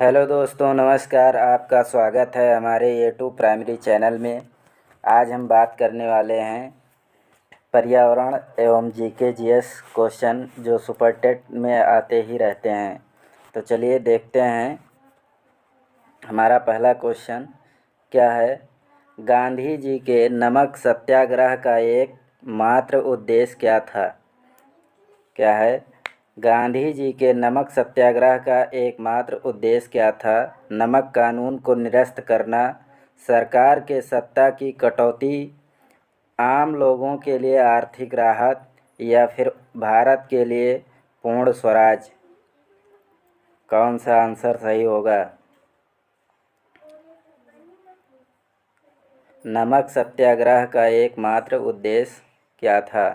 Hello दोस्तों, नमस्कार। आपका स्वागत है हमारे यूट्यूब प्राइमरी चैनल में। आज हम बात करने वाले हैं पर्यावरण एवं जीके जीएस क्वेश्चन जो सुपर टेट में आते ही रहते हैं। तो चलिए देखते हैं। हमारा पहला क्वेश्चन क्या है। गांधी जी के नमक सत्याग्रह का एक मात्र उद्देश्य क्या था? क्या है? गांधी जी के नमक सत्याग्रह का एकमात्र उद्देश्य क्या था? नमक कानून को निरस्त करना, सरकार के सत्ता की कटौती, आम लोगों के लिए आर्थिक राहत या फिर भारत के लिए पूर्ण स्वराज। कौन सा आंसर सही होगा? नमक सत्याग्रह का एकमात्र उद्देश्य क्या था?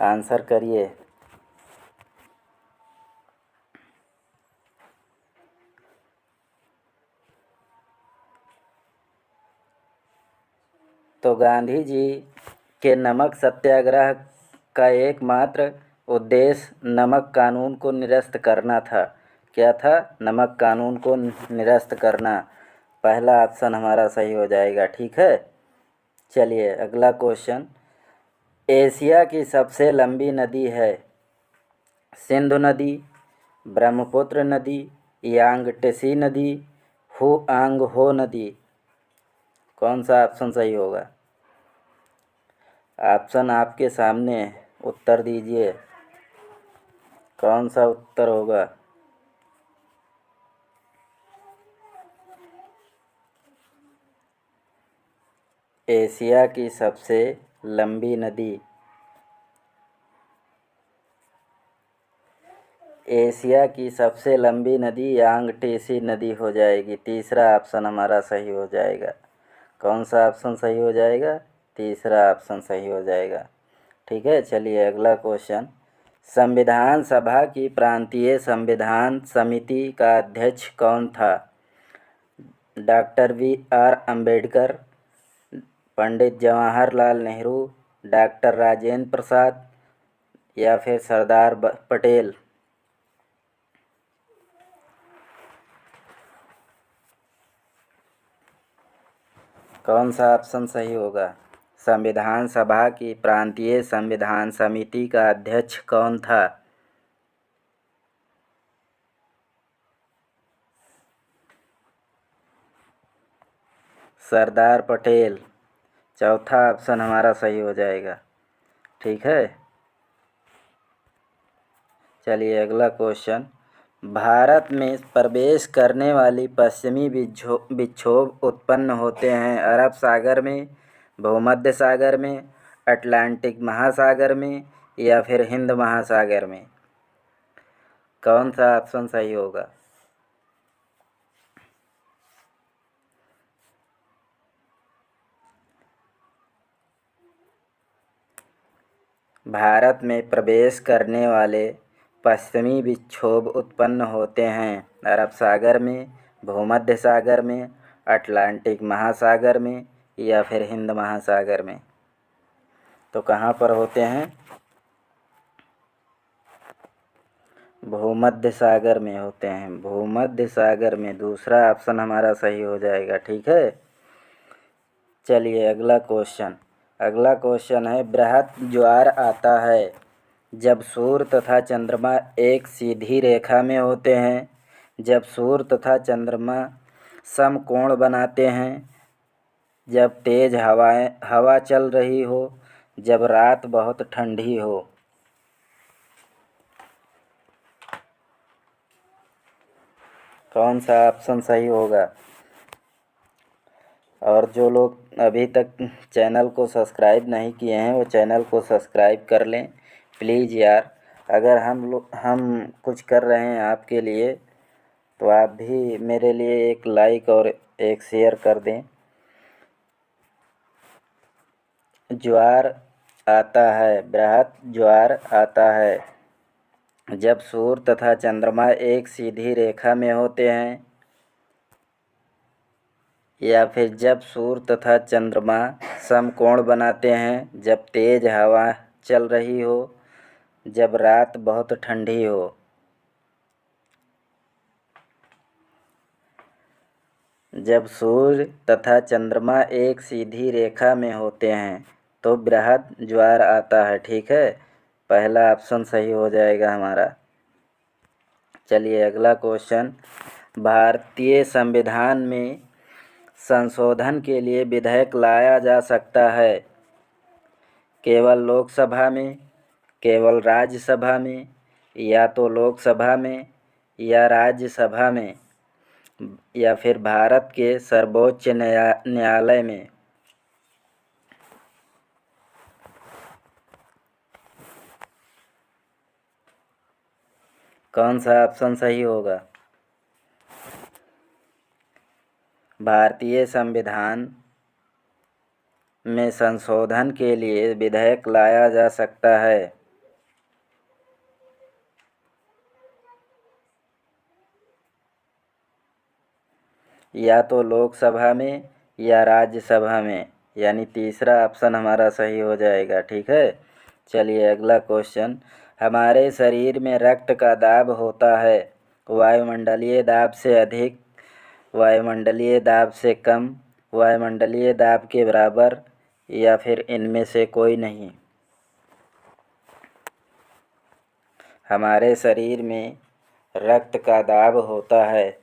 आंसर करिए। तो गांधी जी के नमक सत्याग्रह का एकमात्र उद्देश्य नमक कानून को निरस्त करना था। क्या था? नमक कानून को निरस्त करना। पहला ऑप्शन हमारा सही हो जाएगा। ठीक है, चलिए अगला क्वेश्चन। एशिया की सबसे लंबी नदी है? सिंधु नदी, ब्रह्मपुत्र नदी, यांगत्से नदी, हुआंग हो नदी। कौन सा ऑप्शन सही होगा? ऑप्शन आपके सामने, उत्तर दीजिए। कौन सा उत्तर होगा? एशिया की सबसे लंबी नदी, एशिया की सबसे लंबी नदी यांगत्से नदी हो जाएगी। तीसरा ऑप्शन हमारा सही हो जाएगा। कौन सा ऑप्शन सही हो जाएगा? तीसरा ऑप्शन सही हो जाएगा। ठीक है, चलिए अगला क्वेश्चन। संविधान सभा की प्रांतीय संविधान समिति का अध्यक्ष कौन था? Doctor B.R. Ambedkar, Pandit Jawaharlal Nehru, doctor Rajendra Prasad या फिर सरदार पटेल। कौन सा ऑप्शन सही होगा? संविधान सभा की प्रांतीय संविधान समिति का अध्यक्ष कौन था? सरदार पटेल। चौथा ऑप्शन हमारा सही हो जाएगा। ठीक है, चलिए अगला क्वेश्चन। भारत में प्रवेश करने वाली पश्चिमी विक्षोभ उत्पन्न होते हैं अरब सागर में, भूमध्य सागर में, अटलांटिक महासागर में या फिर हिंद महासागर में। कौन सा ऑप्शन सही होगा? भारत में प्रवेश करने वाले पश्चिमी विक्षोभ उत्पन्न होते हैं अरब सागर में, भूमध्य सागर में, अटलांटिक महासागर में या फिर हिंद महासागर में। तो कहाँ पर होते हैं? भूमध्य सागर में होते हैं। भूमध्य सागर में। दूसरा ऑप्शन हमारा सही हो जाएगा। ठीक है, चलिए अगला क्वेश्चन। अगला क्वेश्चन है, बृहत ज्वार आता है जब सूर्य तथा चंद्रमा एक सीधी रेखा में होते हैं, जब सूर्य तथा चंद्रमा समकोण बनाते हैं, जब तेज हवा चल रही हो, जब रात बहुत ठंडी हो। कौन सा ऑप्शन सही होगा? और जो लोग अभी तक चैनल को सब्सक्राइब नहीं किए हैं वो चैनल को सब्सक्राइब कर लें प्लीज़ यार। अगर हम कुछ कर रहे हैं आपके लिए तो आप भी मेरे लिए एक लाइक और एक शेयर कर दें। ज्वार आता है, बृहत ज्वार आता है जब सूर्य तथा चंद्रमा एक सीधी रेखा में होते हैं या फिर जब सूर्य तथा चंद्रमा समकोण बनाते हैं, जब तेज हवा चल रही हो, जब रात बहुत ठंडी हो। जब सूर्य तथा चंद्रमा एक सीधी रेखा में होते हैं तो बृहद ज्वार आता है। ठीक है, पहला ऑप्शन सही हो जाएगा हमारा। चलिए अगला क्वेश्चन, भारतीय संविधान में संशोधन के लिए विधेयक लाया जा सकता है केवल लोकसभा में, केवल राज्यसभा में, या तो लोकसभा में या राज्यसभा में, या फिर भारत के सर्वोच्च न्यायालय में। कौन सा ऑप्शन सही होगा? भारतीय संविधान में संशोधन के लिए विधेयक लाया जा सकता है या तो लोकसभा में या राज्यसभा में, यानी तीसरा ऑप्शन हमारा सही हो जाएगा। ठीक है, चलिए अगला क्वेश्चन, हमारे शरीर में रक्त का दाब होता है वायुमंडलीय दाब से अधिक, वायुमंडलीय दाब से कम, वायुमंडलीय दाब के बराबर, या फिर इनमें से कोई नहीं। हमारे शरीर में रक्त का दाब होता है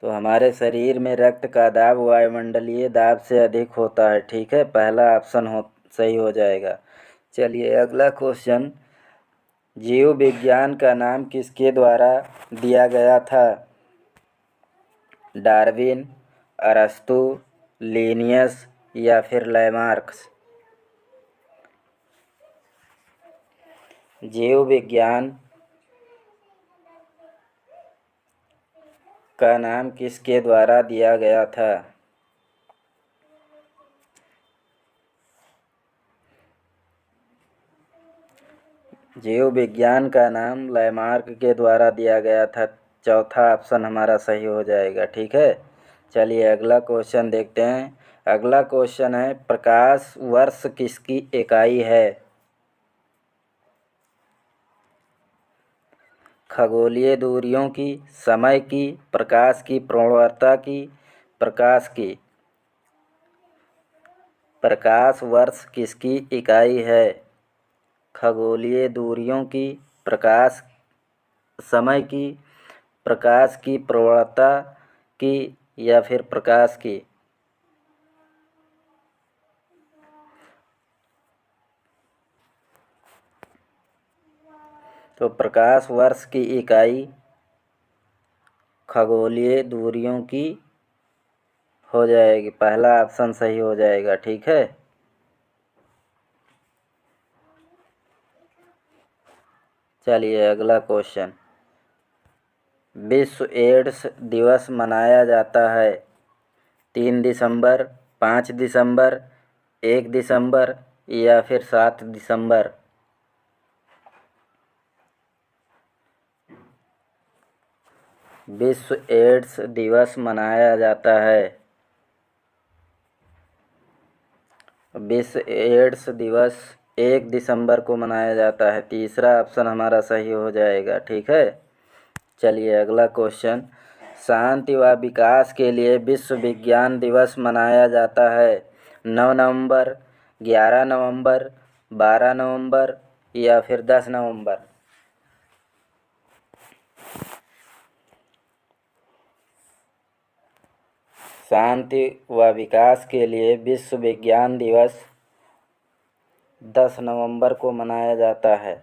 तो हमारे शरीर में रक्त का दाब वायुमंडलीय दाब से अधिक होता है। ठीक है, पहला ऑप्शन सही हो जाएगा। चलिए अगला क्वेश्चन, जीव विज्ञान का नाम किसके द्वारा दिया गया था? डार्विन, अरस्तु, लिनियस, या फिर लैमार्क्स। जीव विज्ञान का नाम किसके द्वारा दिया गया था? जीव विज्ञान का नाम लैमार्क के द्वारा दिया गया था। चौथा ऑप्शन हमारा सही हो जाएगा। ठीक है, चलिए अगला क्वेश्चन देखते हैं। अगला क्वेश्चन है, प्रकाश वर्ष किसकी इकाई है? खगोलीय दूरियों की, समय की, प्रकाश की प्रवणता की, प्रकाश की। प्रकाश वर्ष किसकी इकाई है? खगोलीय दूरियों की, प्रकाश समय की, प्रकाश की प्रवणता की, या फिर प्रकाश की। तो प्रकाश वर्ष की इकाई खगोलीय दूरियों की हो जाएगी, पहला ऑप्शन सही हो जाएगा। ठीक है, चलिए अगला क्वेश्चन, विश्व एड्स दिवस मनाया जाता है 3 दिसंबर, 5 दिसंबर, 1 दिसंबर, या फिर 7 दिसंबर। विश्व एड्स दिवस मनाया जाता है, विश्व एड्स दिवस 1 दिसंबर को मनाया जाता है, तीसरा ऑप्शन हमारा सही हो जाएगा। ठीक है, चलिए अगला क्वेश्चन, शांति व विकास के लिए विश्व विज्ञान दिवस मनाया जाता है 9 नवंबर, 11 नवंबर, 12 नवंबर, या फिर 10 नवंबर। शांति व विकास के लिए विश्व विज्ञान दिवस 10 नवंबर को मनाया जाता है,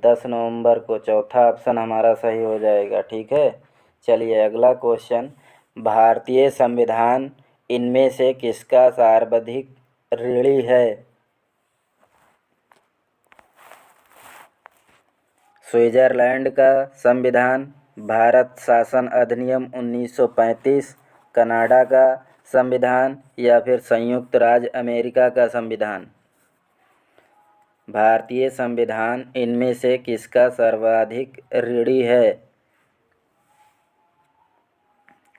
10 नवंबर को, चौथा ऑप्शन हमारा सही हो जाएगा। ठीक है, चलिए अगला क्वेश्चन, भारतीय संविधान इनमें से किसका सर्वाधिक ऋणी है? स्विट्जरलैंड का संविधान, भारत शासन अधिनियम 1935, कनाडा का संविधान, या फिर संयुक्त राज्य अमेरिका का संविधान। भारतीय संविधान इनमें से किसका सर्वाधिक ऋणी है?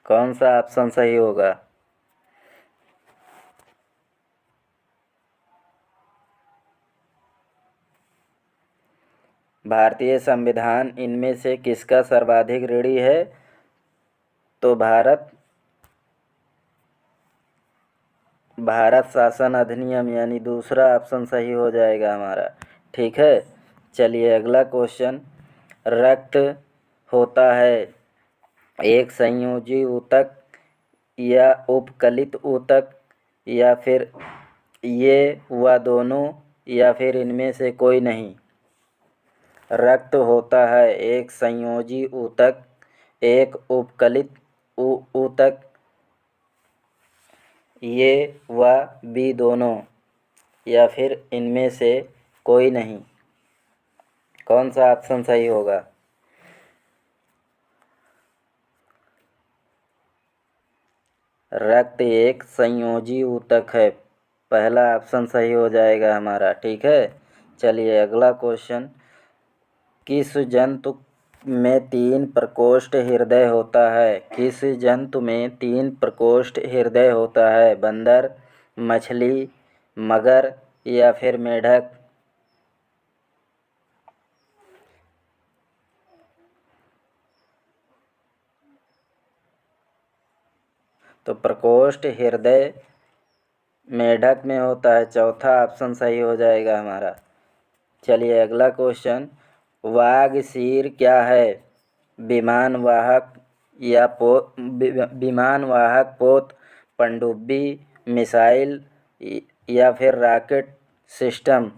कौन सा ऑप्शन सही होगा? भारतीय संविधान इनमें से किसका सर्वाधिक ऋणी है? तो भारत शासन अधिनियम यानी दूसरा ऑप्शन सही हो जाएगा हमारा। ठीक है, चलिए अगला क्वेश्चन। रक्त होता है एक संयोजी ऊतक या उपकलित ऊतक या फिर ये व दोनों या फिर इनमें से कोई नहीं? रक्त होता है एक संयोजी ऊतक, एक उपकलित ऊतक, ये व बी दोनों या फिर इनमें से कोई नहीं? कौन सा ऑप्शन सही होगा? रक्त एक संयोजी ऊतक है, पहला ऑप्शन सही हो जाएगा हमारा। ठीक है, चलिए अगला क्वेश्चन। किस जंतु में 3 प्रकोष्ठ हृदय होता है? किस जंतु में 3 प्रकोष्ठ हृदय होता है? बंदर, मछली, मगर या फिर मेढक? तो प्रकोष्ठ हृदय मेढक में होता है, चौथा ऑप्शन सही हो जाएगा हमारा। चलिए अगला क्वेश्चन। वागशीर क्या है? विमान वाहक विमान वाहक पोत, पनडुब्बी, मिसाइल या फिर रॉकेट सिस्टम?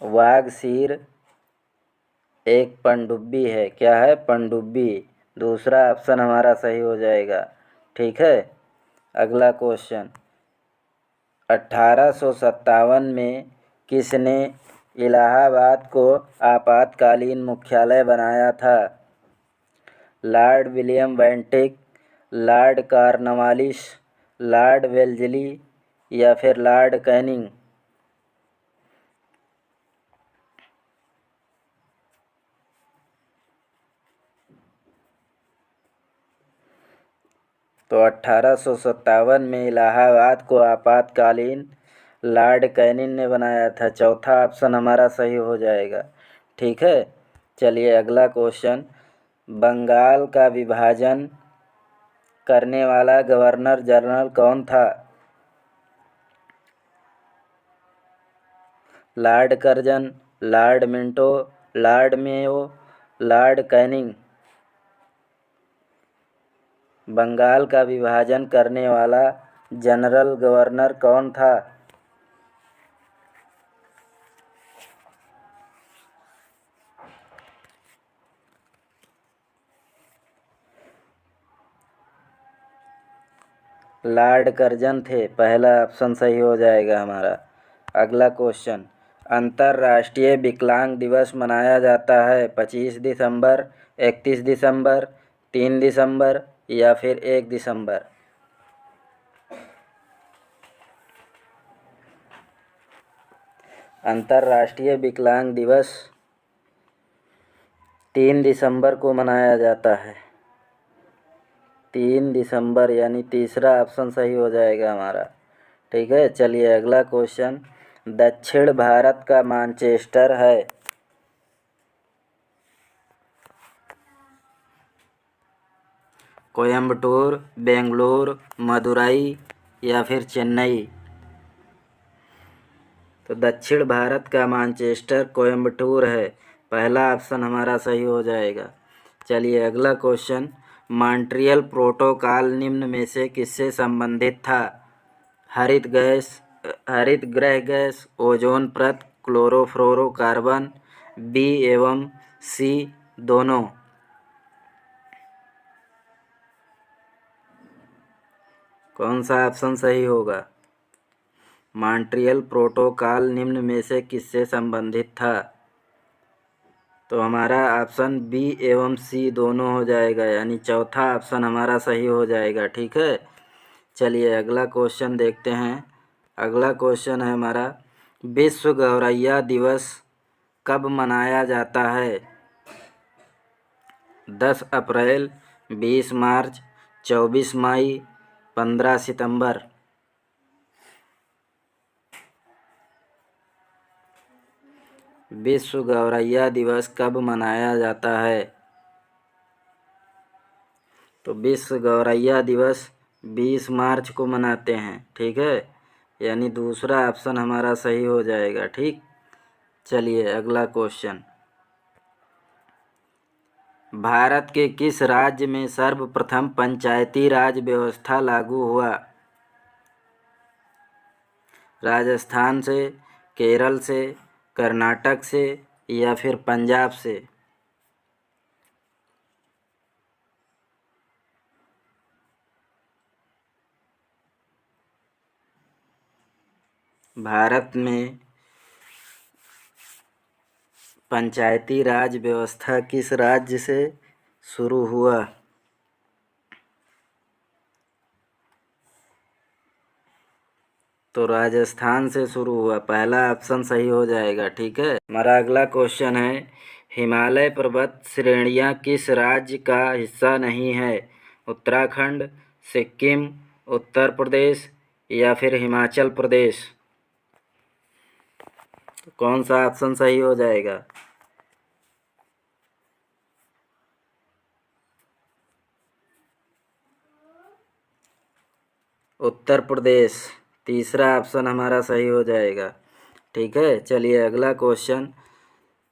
वागशीर एक पनडुब्बी है। क्या है? पनडुब्बी, दूसरा ऑप्शन हमारा सही हो जाएगा। ठीक है, अगला क्वेश्चन। 1857 में किसने इलाहाबाद को आपातकालीन मुख्यालय बनाया था? Lord William Bentinck, Lord Cornwallis, Lord Wellesley या फिर लॉर्ड कैनिंग? तो 1857 में इलाहाबाद को आपातकालीन लॉर्ड कैनिंग ने बनाया था, चौथा ऑप्शन हमारा सही हो जाएगा। ठीक है, चलिए अगला क्वेश्चन। बंगाल का विभाजन करने वाला गवर्नर जनरल कौन था? Lord Curzon, Lord Minto, Lord Mayo, Lord Canning? Bengal का विभाजन करने वाला जनरल गवर्नर कौन था? लॉर्ड कर्जन थे, पहला ऑप्शन सही हो जाएगा हमारा। अगला क्वेश्चन। अंतर्राष्ट्रीय विकलांग दिवस मनाया जाता है 25 दिसंबर, 31 दिसंबर, 3 दिसंबर या फिर 1 दिसंबर? अंतर्राष्ट्रीय विकलांग दिवस 3 दिसंबर को मनाया जाता है। 3 दिसंबर यानी तीसरा ऑप्शन सही हो जाएगा हमारा। ठीक है, चलिए अगला क्वेश्चन। दक्षिण भारत का मैनचेस्टर है? कोयम्बटूर, बेंगलुरु, मदुरई या फिर चेन्नई? तो दक्षिण भारत का मैनचेस्टर कोयम्बटूर है, पहला ऑप्शन हमारा सही हो जाएगा। चलिए अगला क्वेश्चन। मॉन्ट्रियल प्रोटोकॉल निम्न में से किससे संबंधित था? हरित गृह गैस, ओजोन परत, क्लोरोफ्लोरोकार्बन, बी एवं सी दोनों? कौन सा ऑप्शन सही होगा? मॉन्ट्रियल प्रोटोकॉल निम्न में से किससे संबंधित था? तो हमारा ऑप्शन बी एवं सी दोनों हो जाएगा, यानी चौथा ऑप्शन हमारा सही हो जाएगा। ठीक है, चलिए अगला क्वेश्चन देखते हैं। अगला क्वेश्चन है हमारा, विश्व गौरैया दिवस कब मनाया जाता है? 10 अप्रैल, 20 मार्च, 24 मई, 15 सितंबर? विश्व गौरैया दिवस कब मनाया जाता है? तो विश्व गौरैया दिवस 20 मार्च को मनाते हैं। ठीक है, यानी दूसरा ऑप्शन हमारा सही हो जाएगा। ठीक, चलिए अगला क्वेश्चन। भारत के किस राज्य में सर्वप्रथम पंचायती राज व्यवस्था लागू हुआ? राजस्थान से, केरल से, कर्नाटक से या फिर पंजाब से? भारत में पंचायती राज व्यवस्था किस राज्य से शुरू हुआ? तो राजस्थान से शुरू हुआ, पहला ऑप्शन सही हो जाएगा। ठीक है, हमारा अगला क्वेश्चन है, हिमालय पर्वत श्रेणियां किस राज्य का हिस्सा नहीं है? उत्तराखंड, सिक्किम, उत्तर प्रदेश या फिर हिमाचल प्रदेश? तो कौन सा ऑप्शन सही हो जाएगा? उत्तर प्रदेश, तीसरा ऑप्शन हमारा सही हो जाएगा। ठीक है, चलिए अगला क्वेश्चन।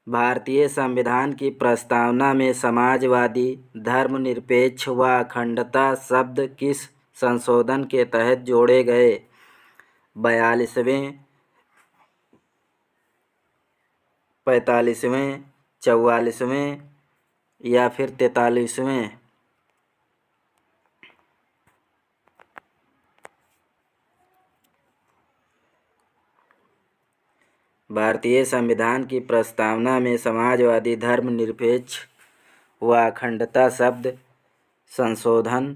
भारतीय संविधान की प्रस्तावना में समाजवादी, धर्मनिरपेक्ष व अखंडता शब्द किस संशोधन के तहत जोड़े गए? 42वें, 45वें, 44वें या फिर 43वें? भारतीय संविधान की प्रस्तावना में समाजवादी, धर्मनिरपेक्ष व अखंडता शब्द संशोधन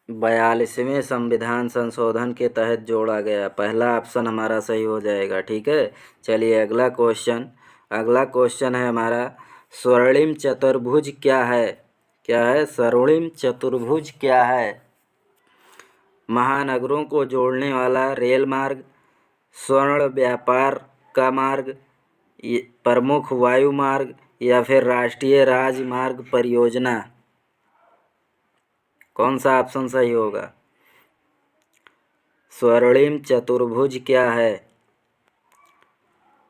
42वें संविधान संशोधन के तहत जोड़ा गया, पहला ऑप्शन हमारा सही हो जाएगा। ठीक है, चलिए अगला क्वेश्चन। अगला क्वेश्चन है हमारा, स्वर्णिम चतुर्भुज क्या है? क्या है स्वर्णिम चतुर्भुज? क्या है? महानगरों को जोड़ने वाला रेल मार्ग, स्वर्ण व्यापार का मार्ग, प्रमुख वायु मार्ग या फिर राष्ट्रीय राजमार्ग परियोजना? कौन सा ऑप्शन सही होगा? स्वर्णिम चतुर्भुज क्या है?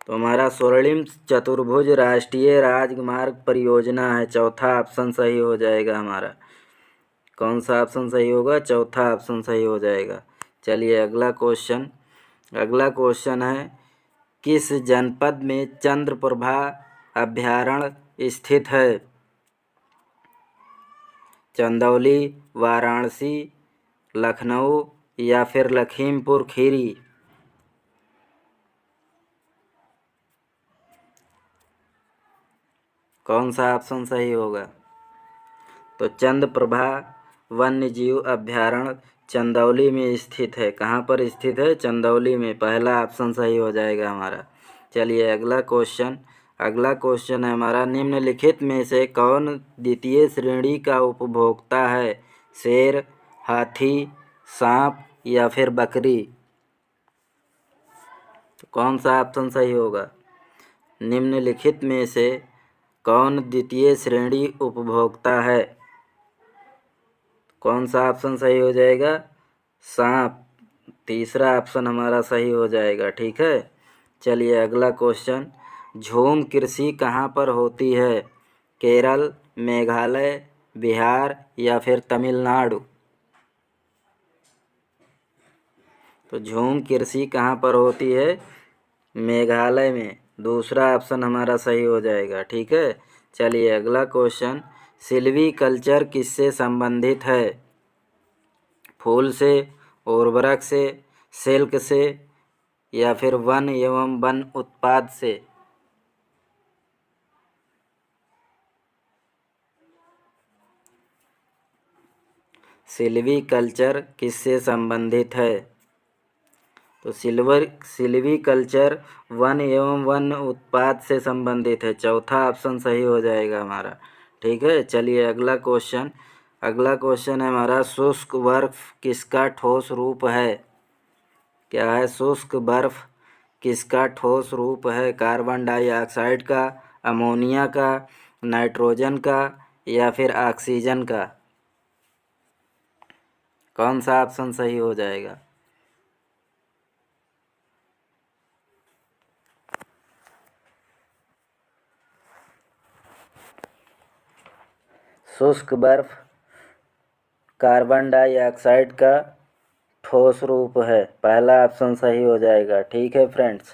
तो हमारा स्वर्णिम चतुर्भुज राष्ट्रीय राजमार्ग परियोजना है, चौथा ऑप्शन सही हो जाएगा हमारा। कौन सा ऑप्शन सही होगा? चौथा ऑप्शन सही हो जाएगा। चलिए अगला क्वेश्चन। अगला क्वेश्चन है, किस जनपद में चंद्रप्रभा अभयारण्य स्थित है? चंदौली, वाराणसी, लखनऊ या फिर लखीमपुर खीरी? कौन सा ऑप्शन सही होगा? तो चंद्रप्रभा वन्यजीव अभयारण्य चंदौली में स्थित है। कहाँ पर स्थित है? चंदौली में, पहला ऑप्शन सही हो जाएगा हमारा। चलिए अगला क्वेश्चन। अगला क्वेश्चन है हमारा, निम्नलिखित में से कौन द्वितीय श्रेणी का उपभोक्ता है? शेर, हाथी, सांप या फिर बकरी? तो कौन सा ऑप्शन सही होगा? निम्नलिखित में से कौन द्वितीय श्रेणी उपभोक्ता है? कौन सा ऑप्शन सही हो जाएगा? सांप, तीसरा ऑप्शन हमारा सही हो जाएगा। ठीक है, चलिए अगला क्वेश्चन। झूम कृषि कहाँ पर होती है? केरल, मेघालय, बिहार या फिर तमिलनाडु? तो झूम कृषि कहाँ पर होती है? मेघालय में, दूसरा ऑप्शन हमारा सही हो जाएगा। ठीक है, चलिए अगला क्वेश्चन। सिल्वीकल्चर किससे संबंधित है? फूल से, उर्वरक से, सिल्क से या फिर वन एवं वन उत्पाद से? सिल्वीकल्चर किससे संबंधित है? तो सिल्वीकल्चर वन एवं वन उत्पाद से संबंधित है, चौथा ऑप्शन सही हो जाएगा हमारा। ठीक है, चलिए अगला क्वेश्चन। अगला क्वेश्चन है हमारा, शुष्क बर्फ किसका ठोस रूप है? क्या है शुष्क बर्फ? किसका ठोस रूप है? कार्बन डाइऑक्साइड का, अमोनिया का, नाइट्रोजन का या फिर ऑक्सीजन का? कौन सा ऑप्शन सही हो जाएगा? शुष्क बर्फ कार्बन डाइऑक्साइड का ठोस रूप है, पहला ऑप्शन सही हो जाएगा। ठीक है फ्रेंड्स,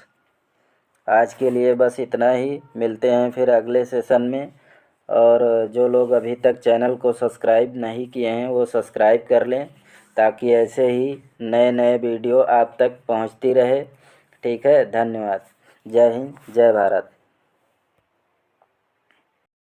आज के लिए बस इतना ही, मिलते हैं फिर अगले सेशन में। और जो लोग अभी तक चैनल को सब्सक्राइब नहीं किए हैं वो सब्सक्राइब कर लें, ताकि ऐसे ही नए नए वीडियो आप तक पहुंचती रहे। ठीक है, धन्यवाद। जय हिंद, जय भारत।